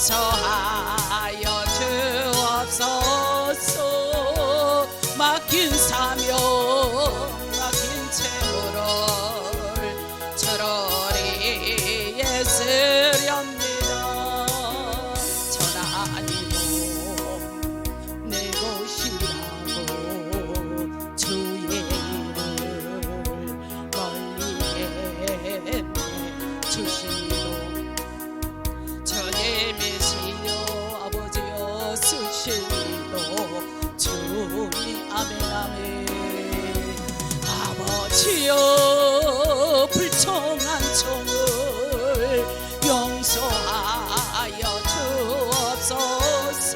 용서하여 주옵소서. 맡긴 사명 맡긴 채무를 저러리에 쓰렵니다. 전하님은 내 것이라고 주의 이를 멀리 주시고 주님이시여 아버지여 쓰시고 주님 아멘 아멘. 아버지여 불청한 청을 용서하여 주옵소서.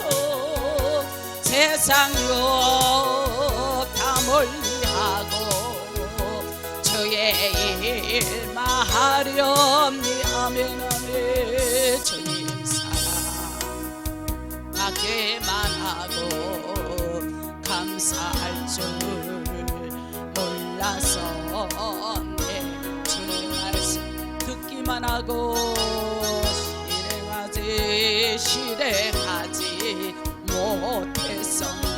세상 욕다 멀리하고 주의 일만 하렵니 아멘 아멘. 주님 사랑 받게만 하고 감사할 줄 몰라서 내 주님 말씀 듣기만 하고 실행하지 못했었네.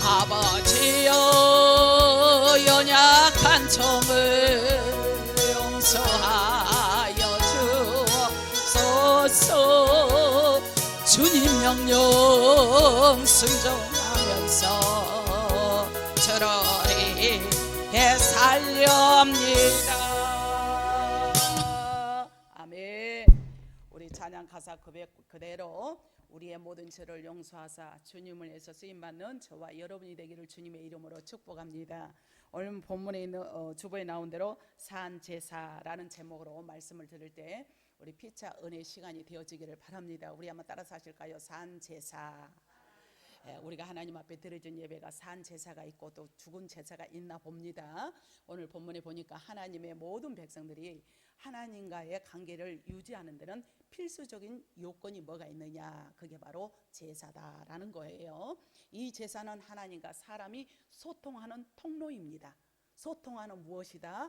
아버지여 연약한 청을 용서하여 주옵소서. 주님 명령 순종하면서 저러리 살렵니다. 아멘. 우리 찬양 가사 그대로 우리의 모든 죄를 용서하사 주님을 위해서 쓰임받는 저와 여러분이 되기를 주님의 이름으로 축복합니다. 오늘 본문에 있는 주보에 나온 대로 산제사라는 제목으로 말씀을 들을 때 우리 피차 은혜 시간이 되어지기를 바랍니다. 우리 한번 따라서 하실까요? 산제사. 우리가 하나님 앞에 드려진 예배가 산제사가 있고 또 죽은 제사가 있나 봅니다. 오늘 본문에 보니까 하나님의 모든 백성들이 하나님과의 관계를 유지하는 데는 필수적인 요건이 뭐가 있느냐, 그게 바로 제사다라는 거예요. 이 제사는 하나님과 사람이 소통하는 통로입니다. 소통하는 무엇이다?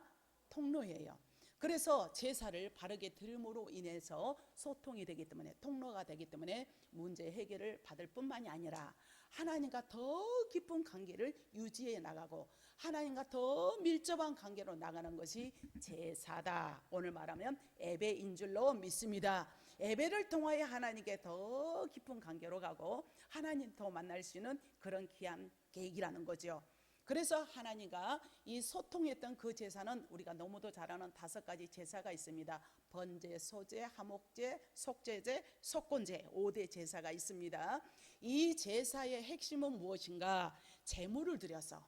통로예요. 그래서 제사를 바르게 드림으로 인해서 소통이 되기 때문에, 통로가 되기 때문에 문제 해결을 받을 뿐만이 아니라 하나님과 더 깊은 관계를 유지해 나가고 하나님과 더 밀접한 관계로 나가는 것이 제사다. 오늘 말하면 예배인 줄로 믿습니다. 예배를 통하여 하나님께 더 깊은 관계로 가고 하나님 더 만날 수 있는 그런 귀한 계획이라는 거죠. 그래서 하나님과 이 소통했던 그 제사는 우리가 너무도 잘 아는 5가지 제사가 있습니다. 번제, 소제, 화목제, 속죄제, 속건제 5대 제사가 있습니다. 이 제사의 핵심은 무엇인가? 제물을 드려서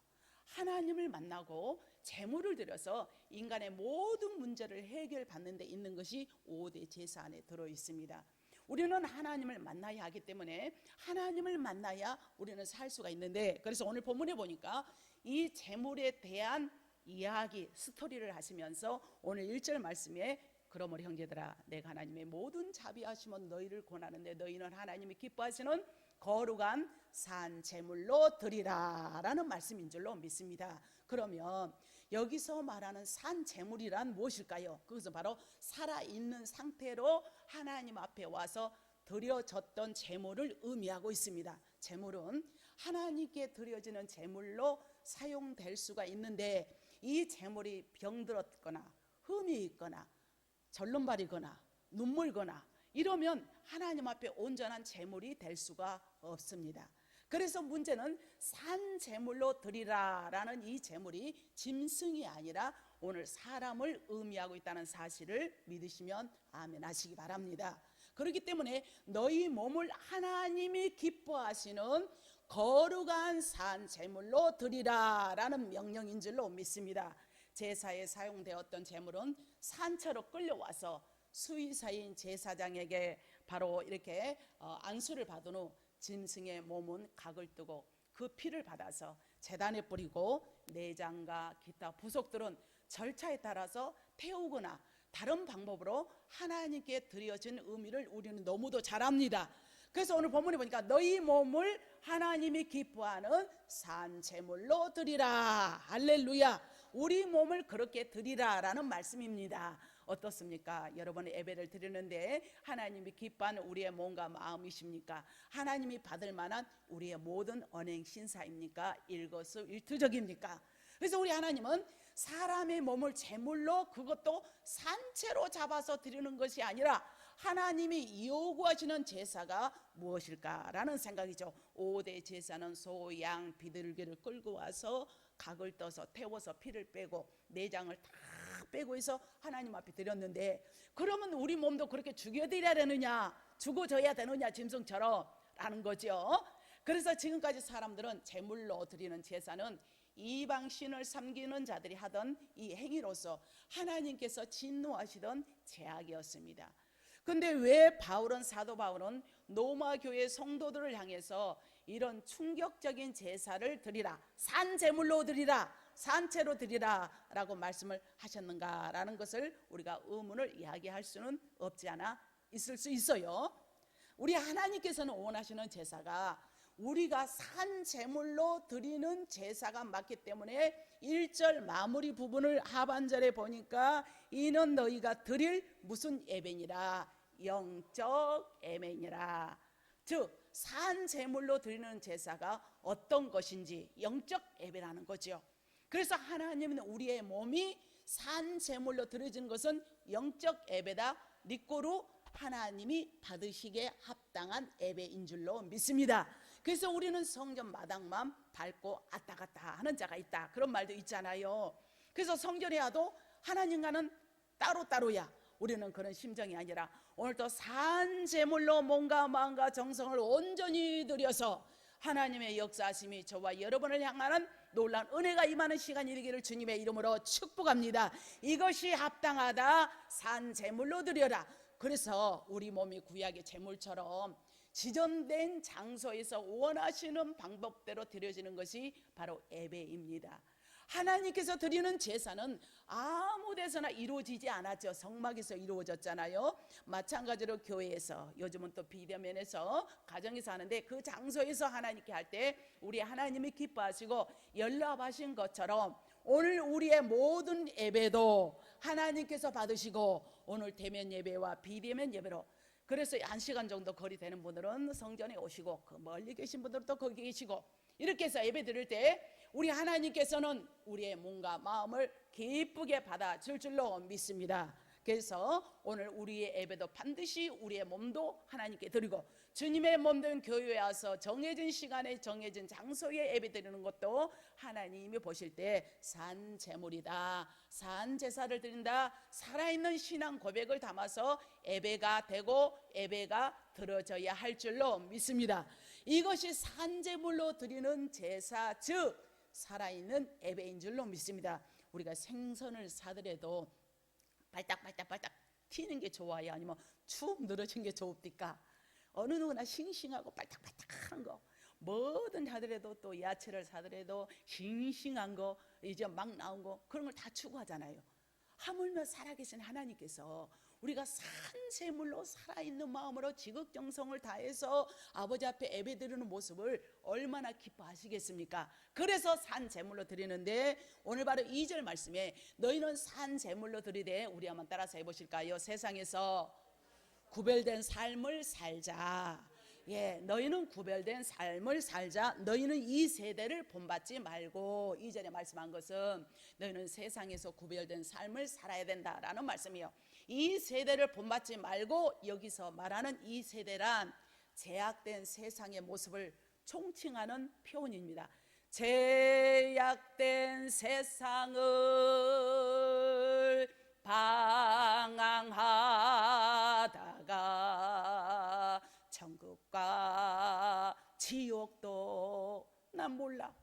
하나님을 만나고 제물을 드려서 인간의 모든 문제를 해결받는 데 있는 것이 5대 제사 안에 들어있습니다. 우리는 하나님을 만나야 하기 때문에 하나님을 만나야 우리는 살 수가 있는데, 그래서 오늘 본문에 보니까 이 제물에 대한 이야기, 스토리를 하시면서 오늘 1절 말씀에 그러므로 형제들아 내가 하나님의 모든 자비하심은 너희를 권하는데 너희는 하나님이 기뻐하시는 거룩한 산 제물로 드리라 라는 말씀인 줄로 믿습니다. 그러면 여기서 말하는 산 제물이란 무엇일까요? 그것은 바로 살아있는 상태로 하나님 앞에 와서 드려졌던 제물을 의미하고 있습니다. 제물은 하나님께 드려지는 제물로 사용될 수가 있는데, 이 제물이 병들었거나 흠이 있거나 절름발이거나 눈물거나 이러면 하나님 앞에 온전한 제물이 될 수가 없습니다. 그래서 문제는 산 제물로 드리라 라는 이 제물이 짐승이 아니라 오늘 사람을 의미하고 있다는 사실을 믿으시면 아멘 하시기 바랍니다. 그렇기 때문에 너희 몸을 하나님이 기뻐하시는 거룩한 산 제물로 드리라 라는 명령인 줄로 믿습니다. 제사에 사용되었던 제물은 산처로 끌려와서 수의사인 제사장에게 바로 이렇게 안수를 받은 후 짐승의 몸은 각을 뜨고 그 피를 받아서 제단에 뿌리고 내장과 기타 부속들은 절차에 따라서 태우거나 다른 방법으로 하나님께 드려진 의미를 우리는 너무도 잘 압니다. 그래서 오늘 본문에 보니까 너희 몸을 하나님이 기뻐하는 산 제물로 드리라. 할렐루야. 우리 몸을 그렇게 드리라 라는 말씀입니다. 어떻습니까? 여러분의 예배를 드리는데 하나님이 기뻐하는 우리의 몸과 마음이십니까? 하나님이 받을 만한 우리의 모든 언행 신사입니까? 일거수일투족입니까? 그래서 우리 하나님은 사람의 몸을 제물로, 그것도 산채로 잡아서 드리는 것이 아니라 하나님이 요구하시는 제사가 무엇일까라는 생각이죠. 5대 제사는 소, 양, 비둘기를 끌고 와서 각을 떠서 태워서 피를 빼고 내장을 다 빼고 해서 하나님 앞에 드렸는데, 그러면 우리 몸도 그렇게 죽여드려야 되느냐, 죽어져야 되느냐, 짐승처럼 라는 거죠. 그래서 지금까지 사람들은 제물로 드리는 제사는 이방신을 섬기는 자들이 하던 이 행위로서 하나님께서 진노하시던 죄악이었습니다. 근데 왜 사도 바울은 로마 교회 성도들을 향해서 이런 충격적인 제사를 드리라, 산제물로 드리라, 산채로 드리라 라고 말씀을 하셨는가라는 것을 우리가 의문을 이야기할 수는 없지 않아 있을 수 있어요. 우리 하나님께서는 원하시는 제사가 우리가 산제물로 드리는 제사가 맞기 때문에 1절 마무리 부분을 하반절에 보니까 이는 너희가 드릴 무슨 예배니라, 영적 예배니라. 즉 산제물로 드리는 제사가 어떤 것인지 영적 예배라는 거죠. 그래서 하나님은 우리의 몸이 산제물로 드려지는 것은 영적 예배다, 리꼬로 하나님이 받으시기에 합당한 예배인 줄로 믿습니다. 그래서 우리는 성전 마당만 밟고 왔다 갔다 하는 자가 있다, 그런 말도 있잖아요. 그래서 성전에 와도 하나님과는 따로따로야. 우리는 그런 심정이 아니라 오늘도 산제물로 몸과 마음과 정성을 온전히 들여서 하나님의 역사하심이 저와 여러분을 향하는 놀라운 은혜가 임하는 시간이 되기를 주님의 이름으로 축복합니다. 이것이 합당하다, 산제물로 드려라. 그래서 우리 몸이 구약의 제물처럼 지정된 장소에서 원하시는 방법대로 드려지는 것이 바로 예배입니다. 하나님께서 드리는 제사는 아무 데서나 이루어지지 않았죠. 성막에서 이루어졌잖아요. 마찬가지로 교회에서, 요즘은 또 비대면에서 가정에서 하는데, 그 장소에서 하나님께 할 때 우리 하나님이 기뻐하시고 연락하신 것처럼 오늘 우리의 모든 예배도 하나님께서 받으시고, 오늘 대면 예배와 비대면 예배로, 그래서 1시간 정도 거리 되는 분들은 성전에 오시고, 그 멀리 계신 분들은 또 거기 계시고, 이렇게 해서 예배 드릴 때 우리 하나님께서는 우리의 몸과 마음을 기쁘게 받아줄 줄로 믿습니다. 그래서 오늘 우리의 예배도 반드시 우리의 몸도 하나님께 드리고, 주님의 몸된 교회에 와서 정해진 시간에 정해진 장소에 예배 드리는 것도 하나님이 보실 때 산제물이다, 산제사를 드린다, 살아있는 신앙 고백을 담아서 예배가 되고 예배가 드려져야 할 줄로 믿습니다. 이것이 산제물로 드리는 제사, 즉 살아있는 예배인 줄로 믿습니다. 우리가 생선을 사더라도 발딱발딱 튀는 게 좋아요, 아니면 축 늘어진 게 좋습니까? 어느 누구나 싱싱하고 발딱발딱한 거, 뭐든 하더라도, 또 야채를 사더라도 싱싱한 거, 이제 막 나온 거, 그런 걸 다 추구하잖아요. 하물며 살아계신 하나님께서 우리가 산제물로 살아있는 마음으로 지극정성을 다해서 아버지 앞에 예배드리는 모습을 얼마나 기뻐하시겠습니까? 그래서 산제물로 드리는데, 오늘 바로 2절 말씀에 너희는 산제물로 드리되, 우리 한번 따라서 해보실까요? 세상에서 구별된 삶을 살자. 너희는 구별된 삶을 살자. 너희는 이 세대를 본받지 말고, 2절에 말씀한 것은 너희는 세상에서 구별된 삶을 살아야 된다라는 말씀이에요. 이 세대를 본받지 말고, 여기서 말하는 이 세대란 제약된 세상의 모습을 총칭하는 표현입니다. 제약된 세상을 방황하다가 천국과 지옥도 난 몰라.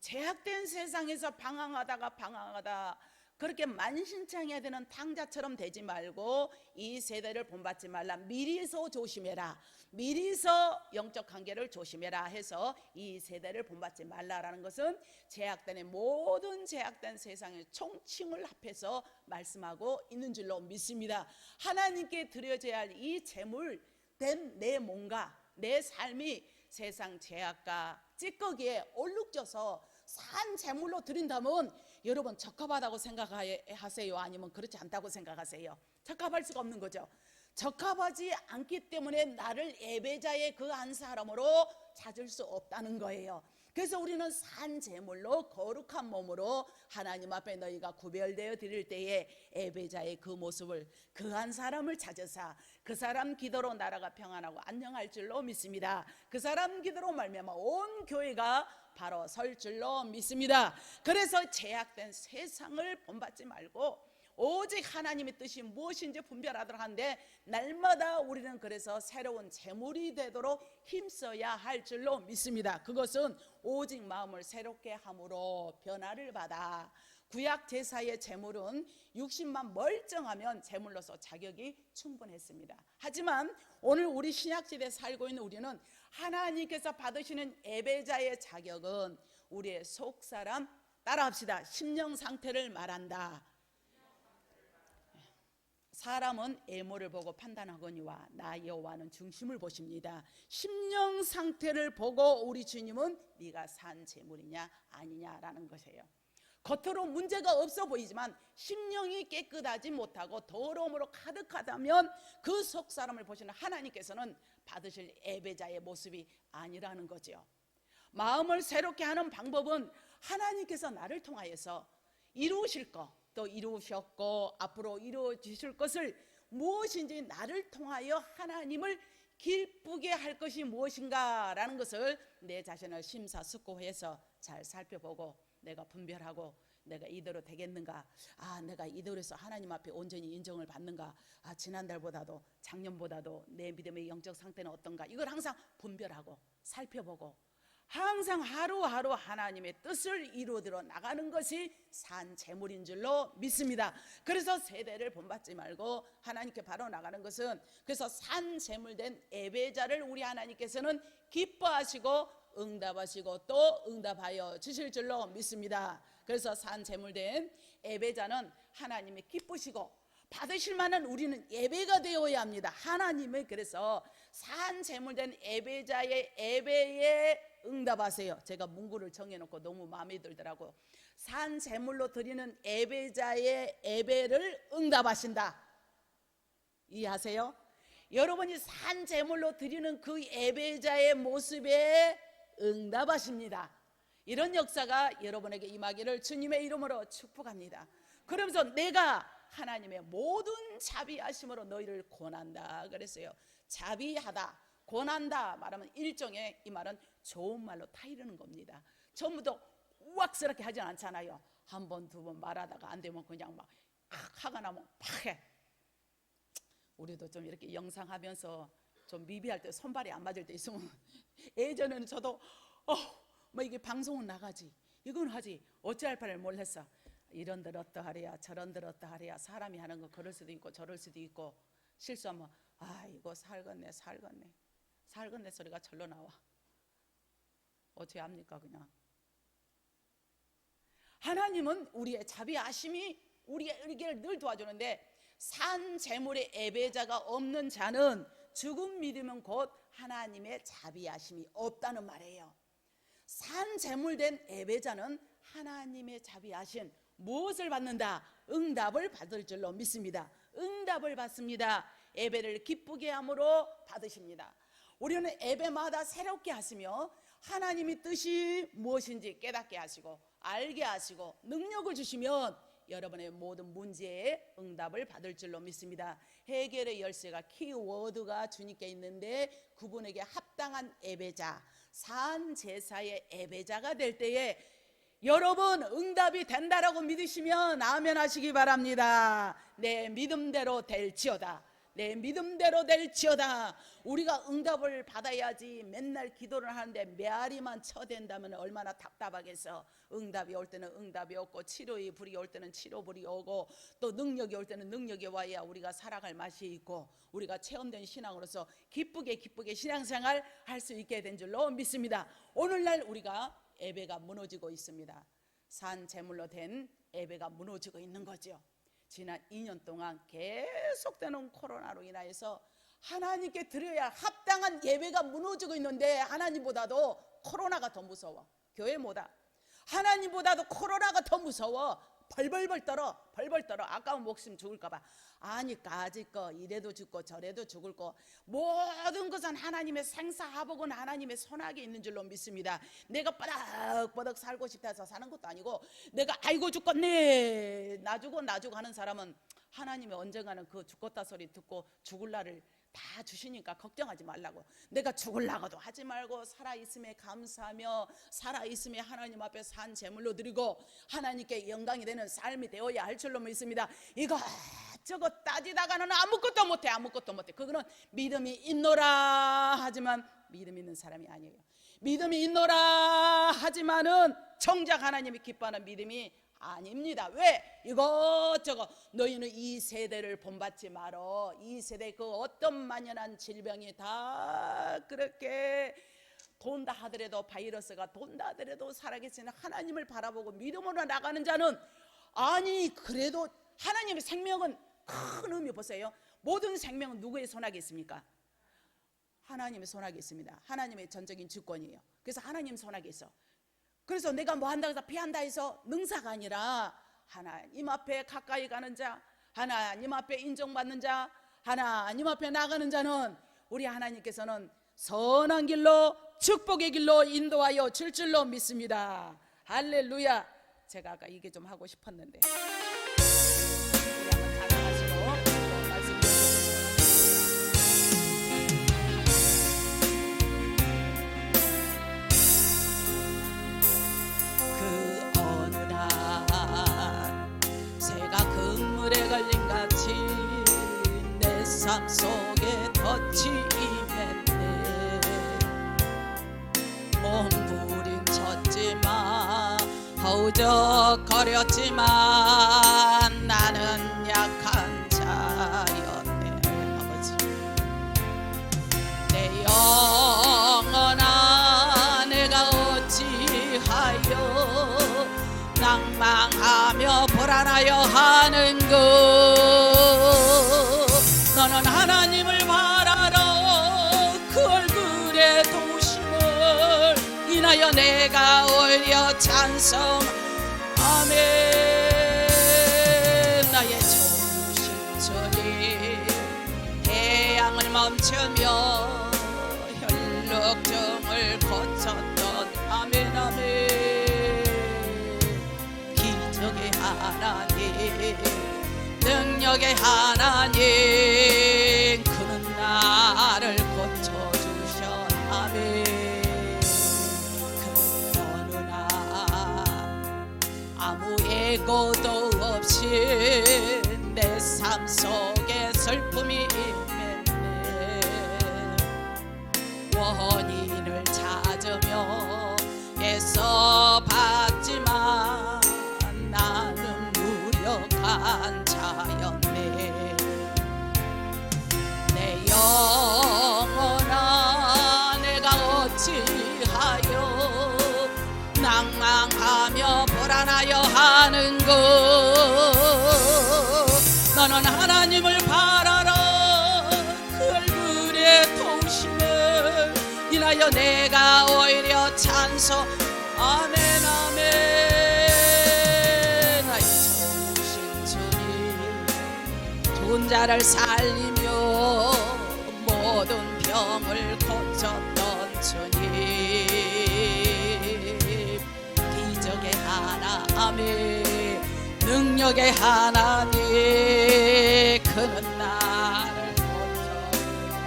제약된 세상에서 방황하다 그렇게 만신창이해야 되는 탕자처럼 되지 말고, 이 세대를 본받지 말라, 미리서 조심해라, 미리서 영적 관계를 조심해라 해서 이 세대를 본받지 말라라는 것은 제약된 모든 제약된 세상의 총칭을 합해서 말씀하고 있는 줄로 믿습니다. 하나님께 드려져야 할 이 제물 된 내 몸과 내 삶이 세상 제약과 찌꺼기에 얼룩져서 산 제물로 드린다면 여러분 적합하다고 생각하세요? 아니면 그렇지 않다고 생각하세요? 적합할 수가 없는 거죠. 적합하지 않기 때문에 나를 예배자의 그 한 사람으로 찾을 수 없다는 거예요. 그래서 우리는 산 제물로 거룩한 몸으로 하나님 앞에 너희가 구별되어 드릴 때에 예배자의 그 모습을 그 한 사람을 찾으사 그 사람 기도로 나라가 평안하고 안녕할 줄로 믿습니다. 그 사람 기도로 말미암아 온 교회가 바로 설 줄로 믿습니다. 그래서 제약된 세상을 본받지 말고 오직 하나님의 뜻이 무엇인지 분별하도록 하는데, 날마다 우리는 그래서 새로운 제물이 되도록 힘써야 할 줄로 믿습니다. 그것은 오직 마음을 새롭게 함으로 변화를 받아. 구약 제사의 제물은 육신만 멀쩡하면 제물로서 자격이 충분했습니다. 하지만 오늘 우리 신약시대에 살고 있는 우리는 하나님께서 받으시는 예배자의 자격은 우리의 속사람, 따라합시다, 심령 상태를 말한다. 사람은 외모를 보고 판단하거니와 나 여호와는 중심을 보십니다. 심령 상태를 보고 우리 주님은 네가 산 제물이냐 아니냐라는 것이에요. 겉으로 문제가 없어 보이지만 심령이 깨끗하지 못하고 더러움으로 가득하다면 그 속 사람을 보시는 하나님께서는 받으실 예배자의 모습이 아니라는 거죠. 마음을 새롭게 하는 방법은 하나님께서 나를 통하여서 이루실 것, 또 이루셨고 앞으로 이루어지실 것을 무엇인지 나를 통하여 하나님을 기쁘게 할 것이 무엇인가라는 것을 내 자신을 심사숙고해서 잘 살펴보고 내가 분별하고 내가 이대로 되겠는가, 내가 이대로 해서 하나님 앞에 온전히 인정을 받는가, 지난달보다도 작년보다도 내 믿음의 영적 상태는 어떤가, 이걸 항상 분별하고 살펴보고 항상 하루하루 하나님의 뜻을 이루어들어 나가는 것이 산 제물인 줄로 믿습니다. 그래서 세대를 본받지 말고 하나님께 바로 나가는 것은, 그래서 산 제물된 예배자를 우리 하나님께서는 기뻐하시고 응답하시고 또 응답하여 주실 줄로 믿습니다. 그래서 산 제물된 예배자는 하나님이 기쁘시고 받으실 만한 우리는 예배가 되어야 합니다. 하나님의 그래서 산 제물된 예배자의 예배에 응답하세요. 제가 문구를 정해놓고 너무 마음에 들더라고요. 산 제물로 드리는 예배자의 예배를 응답하신다. 이해하세요? 여러분이 산 제물로 드리는 그 예배자의 모습에 응답하십니다. 이런 역사가 여러분에게 임하기를 주님의 이름으로 축복합니다. 그러면서 내가 하나님의 모든 자비하심으로 너희를 권한다 그랬어요. 자비하다, 권한다 말하면 일종의, 이 말은 좋은 말로 타이르는 겁니다. 전부터 우악스럽게 하진 않잖아요. 한 번, 두 번 말하다가 안 되면 그냥 막 화가 나면 팍 해. 우리도 좀 이렇게 영상하면서 좀 미비할 때, 손발이 안 맞을 때 있으면 예전에는 저도 뭐 이게 방송은 나가지, 이건 하지, 어찌할 바를 몰랐어. 이런들 어떠하랴 저런들 어떠하랴, 사람이 하는 거 그럴 수도 있고 저럴 수도 있고, 실수하면 이거 살겄네 소리가 절로 나와. 어떻게 합니까? 그냥 하나님은 우리의 자비하심이 우리에게 늘 도와주는데, 산 제물의 예배자가 없는 자는 죽은 믿음은 곧 하나님의 자비하심이 없다는 말이에요. 산 제물된 예배자는 하나님의 자비하신 무엇을 받는다? 응답을 받을 줄로 믿습니다. 응답을 받습니다. 예배를 기쁘게 함으로 받으십니다. 우리는 예배마다 새롭게 하시며 하나님의 뜻이 무엇인지 깨닫게 하시고 알게 하시고 능력을 주시면 여러분의 모든 문제에 응답을 받을 줄로 믿습니다. 해결의 열쇠가, 키워드가 주님께 있는데, 그분에게 합당한 예배자, 산 제사의 예배자가 될 때에 여러분 응답이 된다라고 믿으시면 아멘 하시기 바랍니다. 내 믿음대로 될지어다, 내 믿음대로 될지어다. 우리가 응답을 받아야지 맨날 기도를 하는데 메아리만 쳐댄다면 얼마나 답답하겠어. 응답이 올 때는 응답이 없고, 치료의 불이 올 때는 치료불이 오고, 또 능력이 올 때는 능력이 와야 우리가 살아갈 맛이 있고, 우리가 체험된 신앙으로서 기쁘게 신앙생활 할 수 있게 된 줄로 믿습니다. 오늘날 우리가 예배가 무너지고 있습니다. 산 제물로 된 예배가 무너지고 있는 거죠. 지난 2년 동안 계속되는 코로나로 인하여서 하나님께 드려야 합당한 예배가 무너지고 있는데, 하나님보다도 코로나가 더 무서워. 교회보다 하나님보다도 코로나가 더 무서워. 벌벌벌 떨어. 아까운 목숨 죽을까봐. 아니 까짓 거 이래도 죽고 저래도 죽을 거 모든 것은 하나님의 생사화복은 하나님의 손아귀에 있는 줄로 믿습니다. 내가 뻐덕뻐덕 살고 싶다 해서 사는 것도 아니고, 내가 아이고 죽겠네 나 죽어 하는 사람은 하나님이 언젠가는 그 죽겠다 소리 듣고 죽을 날을 다 주시니까 걱정하지 말라고. 내가 죽으려고도 하지 말고 살아있음에 감사하며 살아있음에 하나님 앞에 산 제물로 드리고 하나님께 영광이 되는 삶이 되어야 할 줄로 믿습니다. 이것저것 따지다가는 아무것도 못해. 그거는 믿음이 있노라 하지만 믿음 있는 사람이 아니에요. 믿음이 있노라 하지만은 정작 하나님이 기뻐하는 믿음이 아닙니다. 왜? 이것저것 너희는 이 세대를 본받지 말어. 이 세대 그 어떤 만연한 질병이 다 그렇게 돈다 하더라도, 바이러스가 돈다 하더라도 살아계시는 하나님을 바라보고 믿음으로 나가는 자는, 아니 그래도 하나님의 생명은 큰 의미 보세요. 모든 생명은 누구의 손아귀에 있습니까? 하나님의 손아귀에 있습니다. 하나님의 전적인 주권이에요. 그래서 하나님 손아귀에 있어. 그래서 내가 뭐 한다 해서 피한다 해서 능사가 아니라 하나님 앞에 가까이 가는 자, 하나님 앞에 인정받는 자, 하나님 앞에 나가는 자는 우리 하나님께서는 선한 길로 축복의 길로 인도하여 줄 줄로 믿습니다. 할렐루야. 제가 아까 이게 좀 하고 싶었는데 우리 한번 자랑하시고 말씀 걸린 같이 내 삶 속에 덫이 임했네. 몸부림쳤지만 허우적거렸지만 나는 약한 자였네. 아버지 내 영혼아 내가 어찌하여 낭망하며 불안하여 하는 것. 너는 하나님을 바라라. 그 얼굴의 도심을 인하여 내가 오히려 찬송. 아멘. 나의 좋으신 주님 태양을 멈추며 혈록증을 고쳤던 아멘 아멘. 하나님 능력의 하나님 그는 나를 고쳐주셔. 아멘. 그 어느 날 아무 예고도 없이 내 삶 속에 슬픔이 임했네. 원인을 찾으며 애써 봤지만 나는 무력한 자였네. 내 영혼아 내가 어찌하여 낭망하며 불안하여 하는 것. 너는 하나님을 바라라. 그 얼굴의 도심을 인하여 내가 오히려 찬송. 아멘 아멘. 죽은 자를 살리며 모든 병을 고쳤던 주님 기적의 하나님 능력의 하나님 그는 나를 고쳐주셔.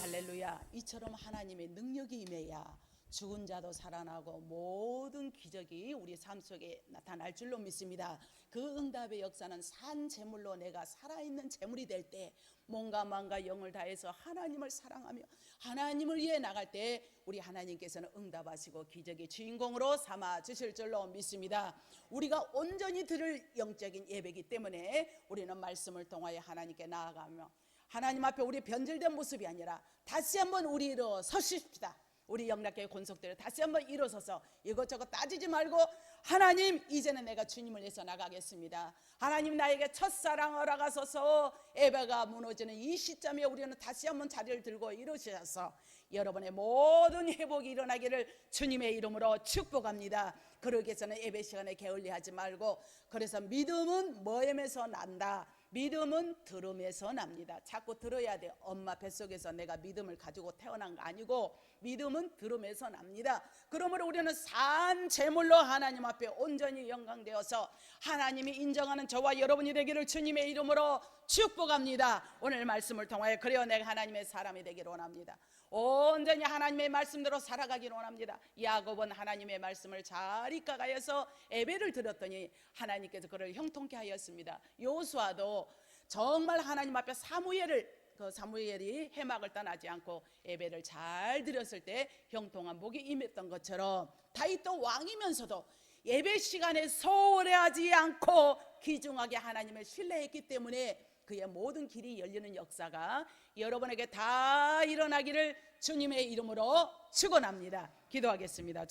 할렐루야. 이처럼 하나님의 능력이 임해야 죽은 자도 살아나고 모든 기적이 우리 삶 속에 나타날 줄로 믿습니다. 그 응답의 역사는 산 제물로 내가 살아있는 제물이 될 때 몸과 마음과 영을 다해서 하나님을 사랑하며 하나님을 위해 나갈 때 우리 하나님께서는 응답하시고 기적의 주인공으로 삼아 주실 줄로 믿습니다. 우리가 온전히 들을 영적인 예배이기 때문에 우리는 말씀을 통하여 하나님께 나아가며 하나님 앞에 우리 변질된 모습이 아니라 다시 한번 우리 일어서십시다. 우리 영락교회 권속들을 다시 한번 일어서서 이것저것 따지지 말고 하나님, 이제는 내가 주님을 위해서 나가겠습니다. 하나님, 나에게 첫사랑 허락하소서. 예배가 무너지는 이 시점에 우리는 다시 한번 자리를 들고 일어서셔서 여러분의 모든 회복이 일어나기를 주님의 이름으로 축복합니다. 그러기 위해서는 예배 시간에 게을리하지 말고, 그래서 믿음은 뭐에서 난다? 믿음은 들음에서 납니다. 자꾸 들어야 돼요. 엄마 뱃속에서 내가 믿음을 가지고 태어난 거 아니고 믿음은 들음에서 납니다. 그러므로 우리는 산 제물로 하나님 앞에 온전히 영광되어서 하나님이 인정하는 저와 여러분이 되기를 주님의 이름으로 축복합니다. 오늘 말씀을 통하여 그래요, 내가 하나님의 사람이 되기를 원합니다. 온전히 하나님의 말씀대로 살아가기를 원합니다. 야곱은 하나님의 말씀을 잘 이끌어가서 예배를 드렸더니 하나님께서 그를 형통케 하였습니다. 요수아도 정말 하나님 앞에 사무엘이 해막을 떠나지 않고 예배를 잘 드렸을 때 형통한 복이 임했던 것처럼, 다윗도 왕이면서도 예배 시간에 소홀해하지 않고 귀중하게 하나님을 신뢰했기 때문에 그의 모든 길이 열리는 역사가 여러분에게 다 일어나기를 주님의 이름으로 축원합니다. 기도하겠습니다.